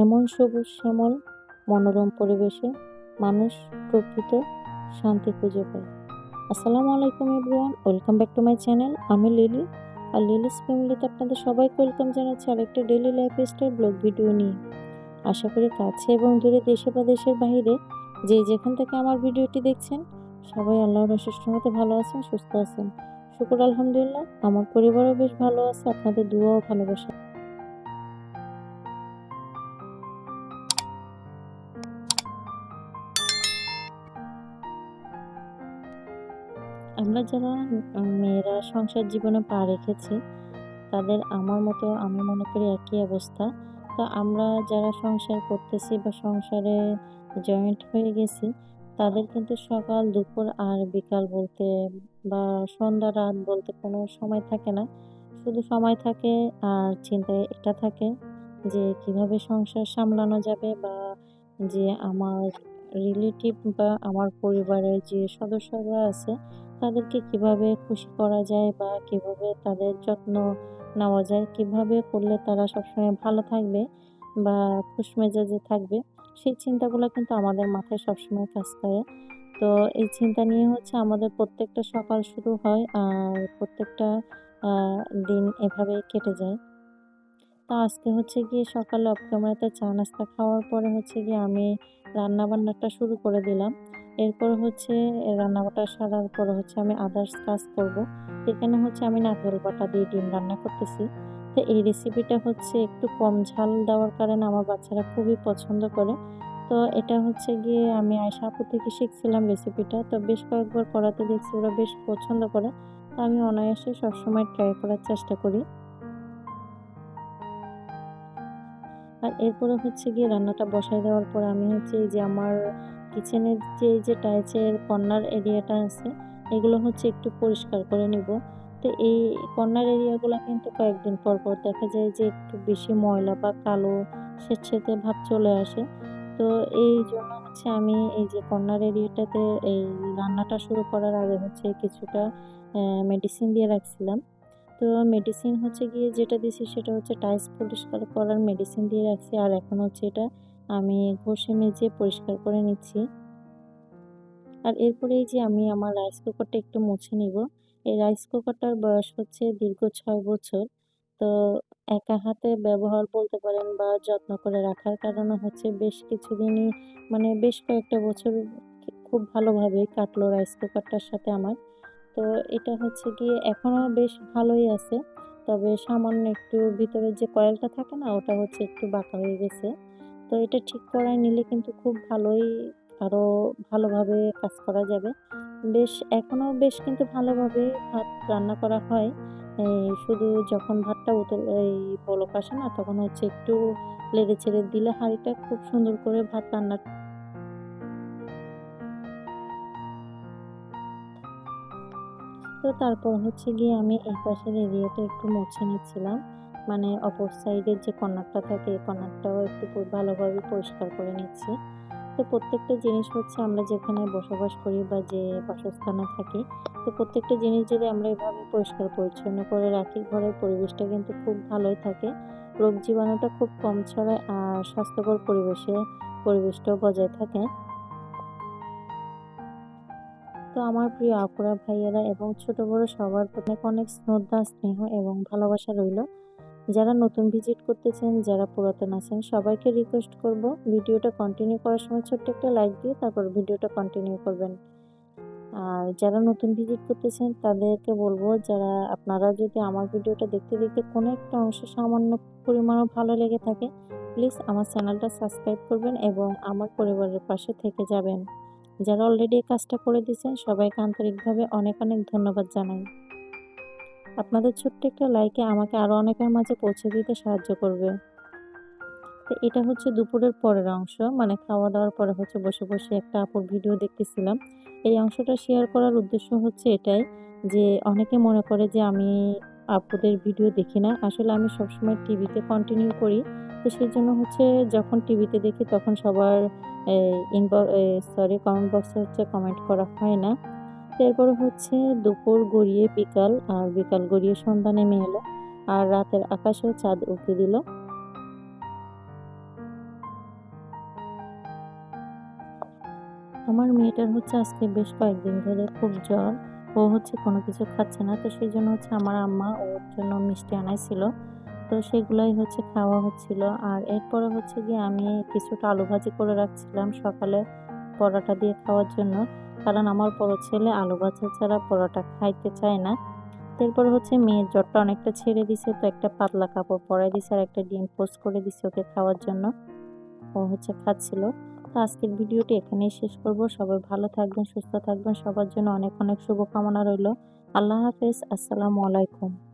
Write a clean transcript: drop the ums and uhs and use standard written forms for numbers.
এমন সবুজ শ্যামল মনোরম পরিবেশে মানুষ প্রকৃত শান্তি খুঁজে পায়। আসসালামু আলাইকুম everyone, welcome back to my channel. আমি লিলি, আর লিলিস ফ্যামিলিতে আপনাদের সবাইকে ওয়েলকাম জানাচ্ছি আরেকটা ডেইলি লাইফস্টাইল ব্লগ ভিডিও নিয়ে। আশা করি কাছে এবং দূরে, দেশে বা দেশের বাইরে যে যেখান থেকে আমার ভিডিওটি দেখছেন সবাই আল্লাহর অশেষ রহমতে ভালো আছেন, সুস্থ আছেন। শুকর আলহামদুলিল্লাহ, আমার পরিবারও বেশ ভালো আছে, আপনাদের দুয়া ও ভালোবাসা। আমরা যারা মেয়েরা সংসার জীবনে পা রেখেছি তাদের আমার মতো আমি মনে করি একই অবস্থা। তো আমরা যারা সংসার করতেছি বা সংসারে জয়েন্ট হয়ে গেছি তাদের কিন্তু সকাল দুপুর আর বিকাল বলতে বা সন্ধ্যা রাত বলতে কোনো সময় থাকে না। শুধু সময় থাকে আর চিন্তায় এটা থাকে যে কিভাবে সংসার সামলানো যাবে, বা যে আমার রিলেটিভ বা আমার পরিবারের যে সদস্যরা আছে তাদেরকে কিভাবে খুশি করা যায় বা কিভাবে তাদের যত্ন নেওয়া যায়, কিভাবে করলে তারা সবসময় ভালো থাকবে বা খুশ মেজাজে থাকবে। সেই চিন্তাগুলো কিন্তু আমাদের মাথায় সবসময় কাজ করে। তো এই চিন্তা নিয়ে হচ্ছে আমাদের প্রত্যেকটা সকাল শুরু হয় আর প্রত্যেকটা আ দিন এভাবেই কেটে যায়। তো আজকে হচ্ছে গিয়ে সকালে অফ ক্যামেরাতে চা নাস্তা খাওয়ার পরে হচ্ছে গিয়ে আমি রান্নাবান্নাটা শুরু করে দিলাম। এরপর হচ্ছে রান্নাবান্না সারার পরে হচ্ছে আমি আদার্স কাজ করব। এখানে হচ্ছে আমি নারকেল বাটা দিয়ে ডিম রান্না করতেছি। তো এই রেসিপিটা হচ্ছে একটু কম ঝাল দেওয়ার কারণে আমার বাচ্চারা খুবই পছন্দ করে। তো এটা হচ্ছে গিয়ে আমি আয়েশা আপু থেকে শিখছিলাম রেসিপিটা। তো বেশ কয়েকবার করাতে দেখছি ওরা বেশ পছন্দ করে। তো আমি অনায়াসে সবসময় ট্রাই করার চেষ্টা করি। আর এরপরে হচ্ছে গিয়ে রান্নাটা বসায় দেওয়ার পর আমি হচ্ছে এই যে আমার কিচেনের যে এই যে টাইলসের কর্নার এরিয়াটা আছে এগুলো হচ্ছে একটু পরিষ্কার করে নিব। তো এই কর্নার এরিয়াগুলো কিন্তু কয়েকদিন পর পর দেখা যায় যে একটু বেশি ময়লা বা কালো সেতসেতে ভাব চলে আসে। তো এই জন্য হচ্ছে আমি এই যে কর্নার এরিয়াটাতে এই রান্নাটা শুরু করার আগে হচ্ছে কিছুটা মেডিসিন দিয়ে রাখছিলাম। তো মেডিসিন হচ্ছে গিয়ে যেটা দিছি সেটা হচ্ছে টাইলস পরিষ্কার করার মেডিসিন দিয়ে রাখছি। আর এখন হচ্ছে এটা আমি ঘষে মেজে পরিষ্কার করে নিচ্ছি। আর এরপরে এই যে আমি আমার রাইস কুকারটা একটু মুছে নিব। এই রাইস কুকারটার বয়স হচ্ছে দীর্ঘ ৬ বছর। তো একা হাতে ব্যবহার বলতে পারেন বা যত্ন করে রাখার কারণে হচ্ছে বেশ কিছুদিনই মানে বেশ কয়েকটা বছর খুব ভালোভাবেই কাটলো রাইস কুকারটার সাথে আমার। তো এটা হচ্ছে গিয়ে এখনো বেশ ভালোই আছে। তবে সামান্য একটু ভিতরের যে কয়েলটা থাকে না ওটা হচ্ছে একটু বাঁকা হয়ে গেছে। তো এটা ঠিক করায় নিলে কিন্তু খুব ভালোই আরো ভালোভাবে কাজ করা যাবে। এখনো বেশ কিন্তু ভালোভাবে ভাত রান্না করা হয়। শুধু যখন ভাতটা এই বলক আসে না তখন হচ্ছে একটু নেড়ে-চেড়ে দিলে হাঁড়িটা খুব সুন্দর করে ভাত রান্না। তো তারপর হচ্ছে গিয়ে আমি এই পাশের এরিয়াটা একটু মুছে নিচ্ছিলাম। মানে অপর সাইডের যে কর্নারটা থাকে এই কর্নারটাও একটু ভালোভাবে পরিষ্কার করে নিচ্ছি। তো প্রত্যেকটা জিনিস হচ্ছে আমরা যেখানে বসবাস করি বা যে বাসস্থানে থাকি, তো প্রত্যেকটা জিনিস যদি আমরা এভাবে পরিষ্কার পরিচ্ছন্ন করে রাখি ঘরের পরিবেশটা কিন্তু খুব ভালোই থাকে। রোগ জীবাণুটা খুব কম ছড়ায় আর স্বাস্থ্যকর পরিবেশটাও বজায় থাকে। তো আমার প্রিয় আপুরা, ভাইয়েরা এবং ছোট বড় সবার প্রতি অনেক অনেক শ্রদ্ধা, স্নেহ এবং ভালোবাসা রইল। যারা নতুন ভিজিট করতেছেন, যারা পুরাতন আছেন সবাইকে রিকোয়েস্ট করব ভিডিওটা কন্টিনিউ করার সময় ছোট্ট একটা লাইক দিয়ে তারপর ভিডিওটা কন্টিনিউ করবেন। আর যারা নতুন ভিজিট করতেছেন তাদেরকে বলবো, যারা আপনারা যদি আমার ভিডিওটা দেখতে দেখতে কোনো একটা অংশ সামান্য পরিমাণও ভালো লেগে থাকে প্লিজ আমার চ্যানেলটা সাবস্ক্রাইব করবেন এবং আমার পরিবারের পাশে থেকে যাবেন। যারা অলরেডি এই কাজটা করে দিয়েছেন সবাইকে আন্তরিকভাবে অনেক অনেক ধন্যবাদ জানাই। আপনাদের ছোট্ট একটা লাইকে আমাকে আরো অনেকের মাঝে পৌঁছে দিতে সাহায্য করবে। তো এটা হচ্ছে দুপুরের পরের অংশ, মানে খাওয়া দাওয়ার পরে হচ্ছে বসে বসে একটা আপুর ভিডিও দেখতেছিলাম। এই অংশটা শেয়ার করার উদ্দেশ্য হচ্ছে এটাই যে অনেকে মনে করে যে আমি আপুদের ভিডিও দেখি না, আসলে আমি সবসময় টিভিতে কন্টিনিউ করি। তো সেই জন্য হচ্ছে যখন টিভিতে দেখি তখন সবার কমেন্ট বক্সে হচ্ছে কমেন্ট করা হয় না। তো এরপরে হচ্ছে দুপুর গড়িয়ে বিকাল আর বিকাল গড়িয়ে সন্ধ্যা নেমে এলো আর রাতের আকাশেও চাঁদ উঁকি দিল। আমার মেয়েটার হচ্ছে আজকে বেশ কয়েকদিন ধরে খুব জ্বর। ও হচ্ছে কোনো কিছু খাচ্ছে না। তো সেজন্য হচ্ছে আমার আম্মা ওর জন্য মিষ্টি আনাইছিল। তো সেগুলাই হচ্ছে খাওয়া হচ্ছিল। আর এরপরে হচ্ছে গিয়ে আমি কিছুটা আলু ভাজি করে রাখছিলাম সকালে পরোটা দিয়ে খাওয়ার জন্য। কারণ আমার বড় ছেলে আলু ভাজা ছাড়া পরোটা খাইতে চায় না। এরপরে হচ্ছে মেয়ের জ্বরটা অনেকটা ছেড়ে দিছে, তো একটা পাতলা কাপড় পরাই দিছে আর একটা ডিম পোস্ট করে দিছে ওকে খাওয়ার জন্য। ও হচ্ছে খাচ্ছিল। তো আজকের ভিডিওটি এখানেই শেষ করব। সবাই ভালো থাকবেন, সুস্থ থাকবেন। সবার জন্য অনেক, অনেক শুভকামনা রইলো। আল্লাহ হাফেজ। আসসালামু আলাইকুম।